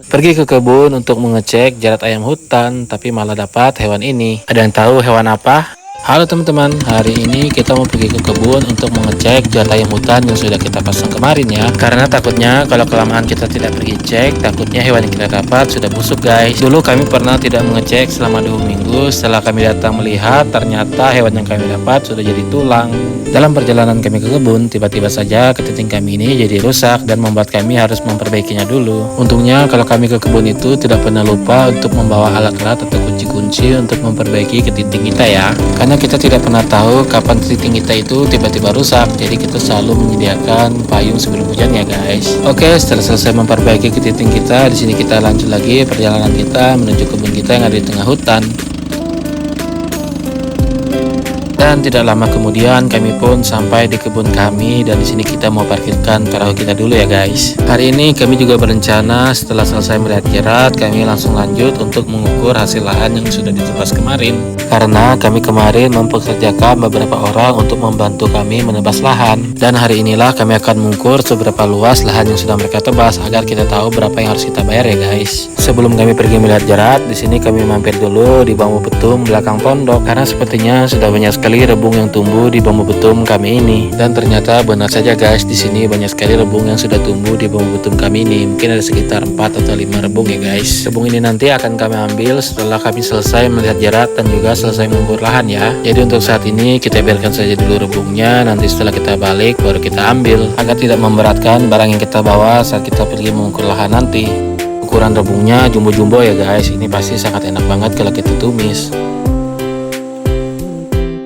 Pergi ke kebun untuk mengecek jarat ayam hutan, tapi malah dapat hewan ini. Ada yang tahu hewan apa? Halo teman-teman, hari ini kita mau pergi ke kebun untuk mengecek jarat ayam hutan yang sudah kita pasang kemarin ya. Karena takutnya kalau kelamaan kita tidak pergi cek, takutnya hewan yang kita dapat sudah busuk guys. Dulu kami pernah tidak mengecek selama 2 minggu, setelah kami datang melihat ternyata hewan yang kami dapat sudah jadi tulang. Dalam perjalanan kami ke kebun, tiba-tiba saja kepiting kami ini jadi rusak dan membuat kami harus memperbaikinya dulu. Untungnya kalau kami ke kebun itu tidak pernah lupa untuk membawa alat-alat atau kunci-kunci untuk memperbaiki kepiting kita ya. Karena kita tidak pernah tahu kapan kepiting kita itu tiba-tiba rusak, jadi kita selalu menyediakan payung sebelum hujan ya guys. Oke, setelah selesai memperbaiki kepiting kita, di sini kita lanjut lagi perjalanan kita menuju kebun kita yang ada di tengah hutan. Dan tidak lama kemudian kami pun sampai di kebun kami, dan di sini kita mau parkirkan perahu kita dulu ya guys. Hari ini kami juga berencana setelah selesai melihat jerat, kami langsung lanjut untuk mengukur hasil lahan yang sudah ditebas kemarin. Karena kami kemarin mempekerjakan beberapa orang untuk membantu kami menebas lahan. Dan hari inilah kami akan mengukur seberapa luas lahan yang sudah mereka tebas agar kita tahu berapa yang harus kita bayar ya guys. Sebelum kami pergi melihat jerat, di sini kami mampir dulu di bambu betum belakang pondok karena sepertinya sudah banyak sekali rebung yang tumbuh di bambu betum kami ini. Dan ternyata benar saja guys, di sini banyak sekali rebung yang sudah tumbuh di bambu betum kami ini. Mungkin ada sekitar 4 atau 5 rebung ya guys. Rebung ini nanti akan kami ambil setelah kami selesai melihat jerat dan juga selesai mengukur lahan ya. Jadi untuk saat ini kita biarkan saja dulu rebungnya, nanti setelah kita balik baru kita ambil agar tidak memberatkan barang yang kita bawa saat kita pergi mengukur lahan nanti. Ukuran rebungnya jumbo-jumbo ya guys, ini pasti sangat enak banget kalau kita tumis.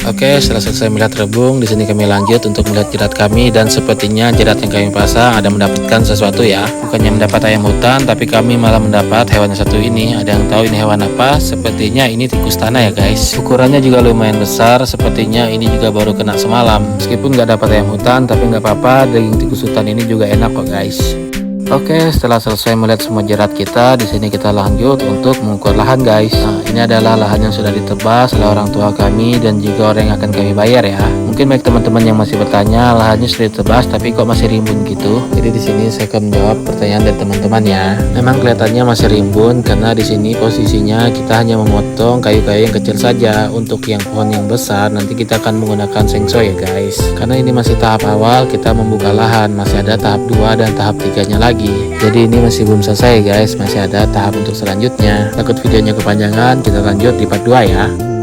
Oke, setelah selesai melihat rebung, di sini kami lanjut untuk melihat jerat kami, dan sepertinya jerat yang kami pasang ada mendapatkan sesuatu ya. Bukannya mendapat ayam hutan, tapi kami malah mendapat hewan yang satu ini. Ada yang tahu ini hewan apa? Sepertinya ini tikus tanah ya guys. Ukurannya juga lumayan besar, sepertinya ini juga baru kena semalam. Meskipun nggak dapat ayam hutan, tapi nggak apa-apa, daging tikus hutan ini juga enak kok guys. Oke, setelah selesai melihat semua jerat kita, di sini kita lanjut untuk mengukur lahan guys. Nah, ini adalah lahan yang sudah ditebas oleh orang tua kami dan juga orang yang akan kami bayar ya. Mungkin baik teman-teman yang masih bertanya, lahannya sudah ditebas tapi kok masih rimbun gitu. Jadi di sini saya akan menjawab pertanyaan dari teman-teman ya. Memang kelihatannya masih rimbun karena di sini posisinya kita hanya memotong kayu-kayu yang kecil saja. Untuk yang pohon yang besar nanti kita akan menggunakan sengso ya guys. Karena ini masih tahap awal, kita membuka lahan, masih ada tahap 2 dan tahap 3-nya lagi. Jadi ini masih belum selesai guys, masih ada tahap untuk selanjutnya. Takut videonya kepanjangan, kita lanjut di part 2 ya.